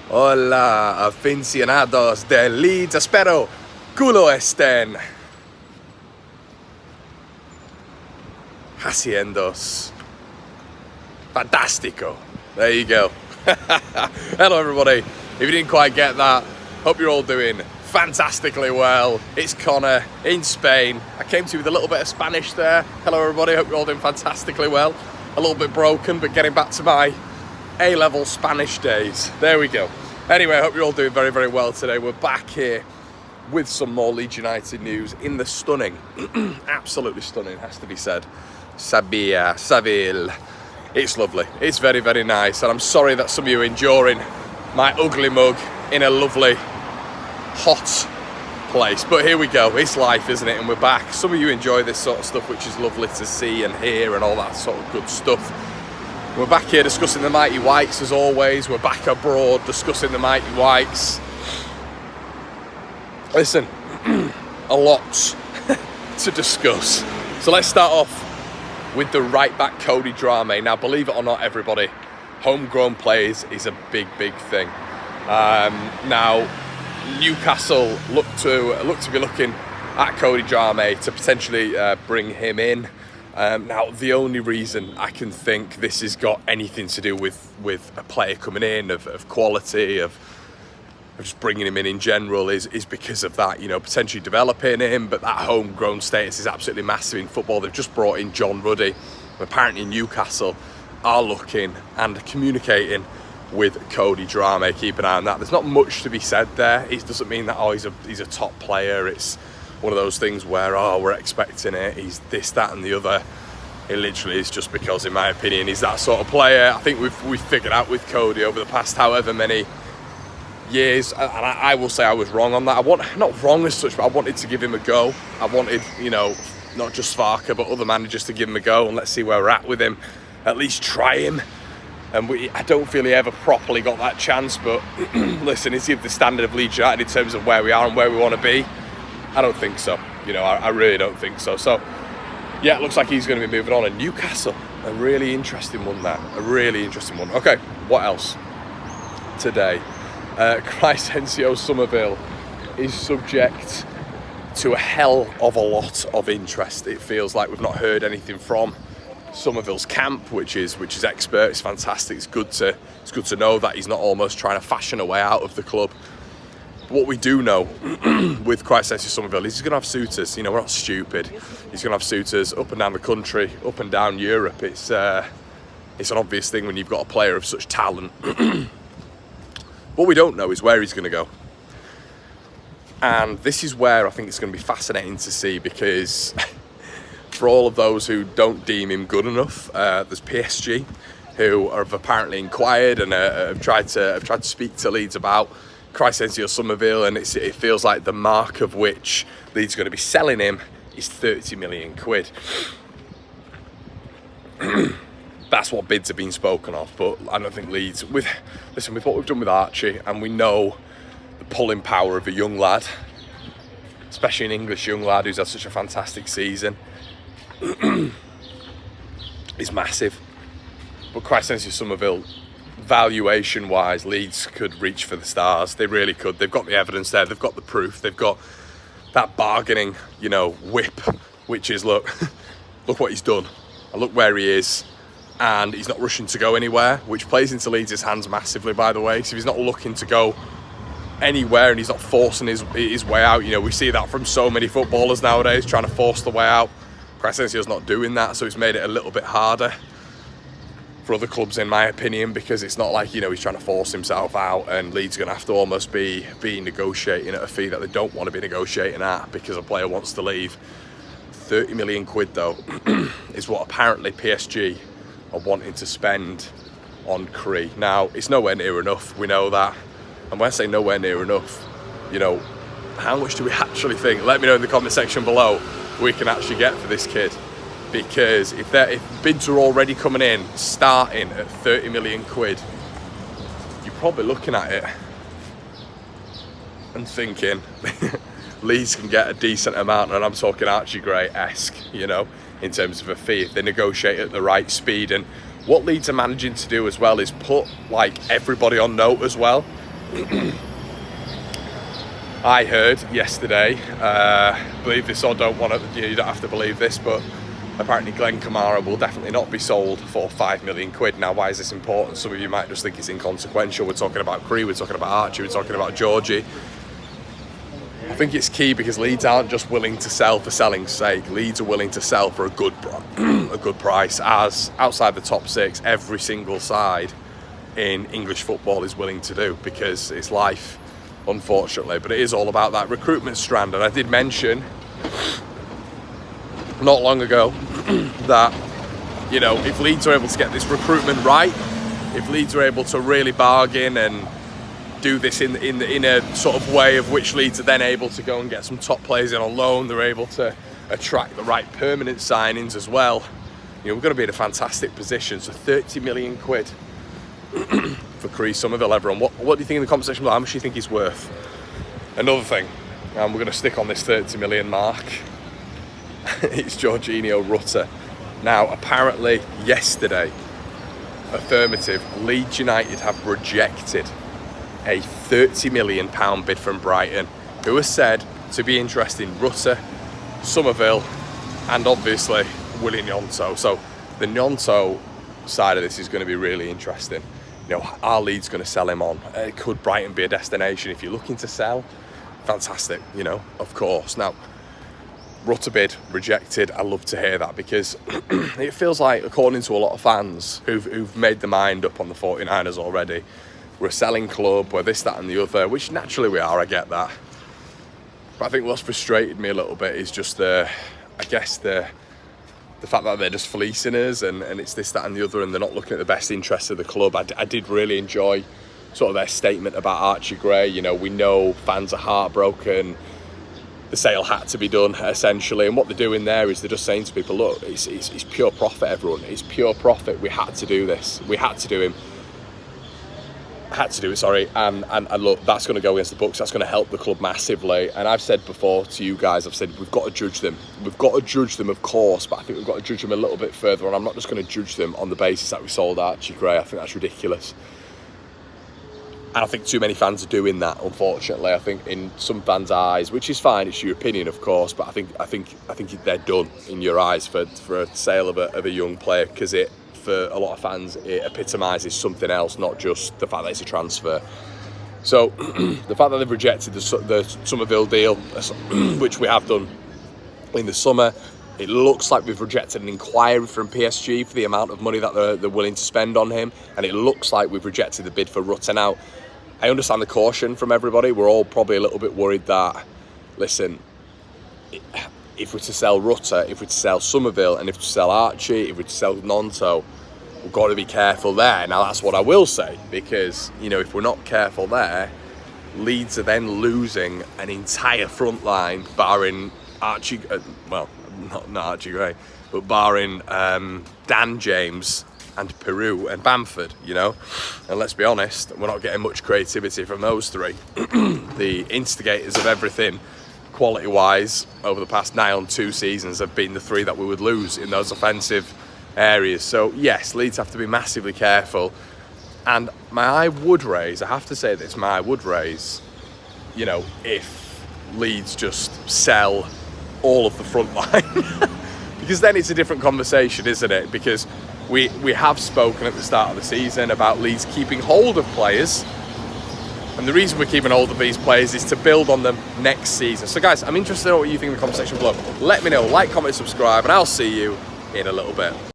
Hola, aficionados de Leeds. Espero culo estén haciendos fantástico. There you go. Hello everybody. If you didn't quite get that, hope you're all doing fantastically well. It's Connor in Spain. I came to you with a little bit of Spanish there. Hello everybody, hope you're all doing fantastically well. A little bit broken, but getting back to my A-level Spanish days. There we go. Anyway, I hope you're all doing very, very well today. We're back here with some more Leeds United news in the stunning, absolutely stunning, has to be said, Seville. It's lovely. It's very, very nice. And I'm sorry that some of you are enduring my ugly mug in a lovely, hot place. But here we go. It's life, isn't it? And we're back. Some of you enjoy this sort of stuff, which is lovely to see and hear and all that sort of good stuff. We're back here discussing the Mighty Whites as always. We're back abroad discussing the Mighty Whites. Listen, a lot to discuss. So let's start off with the right back Cody Drameh. Now, believe it or not, everybody, homegrown players is a big, big thing. Now, Newcastle look to be looking at Cody Drameh to potentially bring him in. Now, the only reason I can think this has got anything to do with a player coming in of quality, of just bringing him in general is because of that, you know, potentially developing him. But that homegrown status is absolutely massive in football. They've just brought in John Ruddy. Apparently Newcastle are looking and communicating with Cody Drameh. Keep an eye on that. There's not much to be said there. It doesn't mean that, he's a top player. It's one of those things where, we're expecting it. He's this, that and the other. It literally is just because, in my opinion, he's that sort of player. I think we've figured out with Cody over the past however many years, and I will say I was wrong on that. Not wrong as such, but I wanted to give him a go. I wanted, you know, not just Farker, but other managers to give him a go, and let's see where we're at with him. At least try him. And I don't feel he ever properly got that chance, but listen, is he of the standard of Leeds United in terms of where we are and where we want to be? I don't think so. You know, I really don't think so. So, yeah, it looks like he's going to be moving on. And Newcastle, a really interesting one there. A really interesting one. Okay, what else today? Crysencio Somerville is subject to a hell of a lot of interest. It feels like we've not heard anything from Somerville's camp, which is expert. It's fantastic. It's good to know that he's not almost trying to fashion a way out of the club. But what we do know with Crysencio Somerville is he's going to have suitors. You know, we're not stupid. He's going to have suitors up and down the country, up and down Europe. It's an obvious thing when you've got a player of such talent. What we don't know is where he's going to go. And this is where I think it's going to be fascinating to see, because for all of those who don't deem him good enough, there's PSG who have apparently inquired and have tried to speak to Leeds about Crysencio Somerville, and it feels like the mark of which Leeds are going to be selling him is 30 million quid. That's what bids have been spoken of, but I don't think Leeds, with what we've done with Archie, and we know the pulling power of a young lad, especially an English young lad who's had such a fantastic season, is massive. But Crysencio Somerville, valuation-wise, Leeds could reach for the stars. They really could. They've got the evidence there. They've got the proof. They've got that bargaining, you know, whip, which is, look what he's done, and look where he is. And he's not rushing to go anywhere, which plays into Leeds' hands massively, by the way. So if he's not looking to go anywhere and he's not forcing his way out, you know, we see that from so many footballers nowadays, trying to force the way out. Crysencio's not doing that, so it's made it a little bit harder for other clubs, in my opinion, because it's not like, you know, he's trying to force himself out, and Leeds are going to have to almost be negotiating at a fee that they don't want to be negotiating at because a player wants to leave. 30 million quid, though, is what apparently PSG are wanting to spend on Cree. Now, it's nowhere near enough, we know that. And when I say nowhere near enough, you know, how much do we actually think? Let me know in the comment section below we can actually get for this kid. Because if bids are already coming in, starting at 30 million quid, you're probably looking at it and thinking Leeds can get a decent amount, and I'm talking Archie Gray-esque, you know, in terms of a fee if they negotiate at the right speed. And what Leeds are managing to do as well is put like everybody on note as well. I heard yesterday, believe this or don't want to, you don't have to believe this, but apparently Glenn Kamara will definitely not be sold for £5 million. Now, why is this important? Some of you might just think it's inconsequential. We're talking about Cree, we're talking about Archie, we're talking about Georgie. I think it's key because Leeds aren't just willing to sell for selling's sake. Leeds are willing to sell for a good price, as outside the top six, every single side in English football is willing to do, because it's life, unfortunately. But it is all about that recruitment strand. And I did mention not long ago that, you know, if Leeds are able to get this recruitment right, if Leeds are able to really bargain and do this in a sort of way of which Leeds are then able to go and get some top players in on loan, they're able to attract the right permanent signings as well, you know, we're going to be in a fantastic position. So 30 million quid for Cree Somerville. Everyone, what do you think in the comment section below? How much do you think he's worth? Another thing, and we're going to stick on this 30 million mark, it's Jorginho Rutter. Now, apparently yesterday, affirmative, Leeds United have rejected a £30 million bid from Brighton, who has said to be interested in Rutter, Somerville, and obviously Willie Gnonto. So the Gnonto side of this is going to be really interesting. You know, are Leeds going to sell him on? Could Brighton be a destination if you're looking to sell? Fantastic, you know, of course. Now, Rutter bid rejected. I love to hear that, because it feels like, according to a lot of fans who've made their mind up on the 49ers already, we're a selling club, we're this, that and the other, which naturally we are, I get that. But I think what's frustrated me a little bit is just the fact that they're just fleecing us, and it's this, that and the other, and they're not looking at the best interests of the club. I did really enjoy sort of their statement about Archie Gray. You know, we know fans are heartbroken. The sale had to be done, essentially, and what they're doing there is they're just saying to people, look, it's pure profit, everyone. It's pure profit. We had to do this. We had to do it, and look, that's going to go against the books. That's going to help the club massively. And I've said before to you guys, I've said we've got to judge them. We've got to judge them, of course, but I think we've got to judge them a little bit further. And I'm not just going to judge them on the basis that we sold Archie Gray. I think that's ridiculous. And I think too many fans are doing that, unfortunately. I think in some fans' eyes, which is fine, it's your opinion, of course, but I think they're done in your eyes for a sale of a young player, because it, for a lot of fans, it epitomises something else, not just the fact that it's a transfer. So the fact that they've rejected the Somerville deal, which we have done in the summer, it looks like we've rejected an inquiry from PSG for the amount of money that they're willing to spend on him, and it looks like we've rejected the bid for Rutter. Now, I understand the caution from everybody. We're all probably a little bit worried that, listen, if we're to sell Rutter, if we're to sell Somerville, and if we're to sell Archie, if we're to sell Gnonto, we've got to be careful there. Now, that's what I will say, because, you know, if we're not careful there, Leeds are then losing an entire front line, barring Archie, not Archie Gray, but barring Dan James and Peru and Bamford, you know. And let's be honest, we're not getting much creativity from those three. The instigators of everything, quality-wise, over the past 2 seasons have been the three that we would lose in those offensive areas. So yes, Leeds have to be massively careful. And my eye would raise, I have to say this, my eye would raise, you know, if Leeds just sell all of the front line. Because then it's a different conversation, isn't it? Because we have spoken at the start of the season about Leeds keeping hold of players. And the reason we're keeping hold of these players is to build on them next season. So guys, I'm interested in what you think in the comment section below. Let me know, like, comment, subscribe, and I'll see you in a little bit.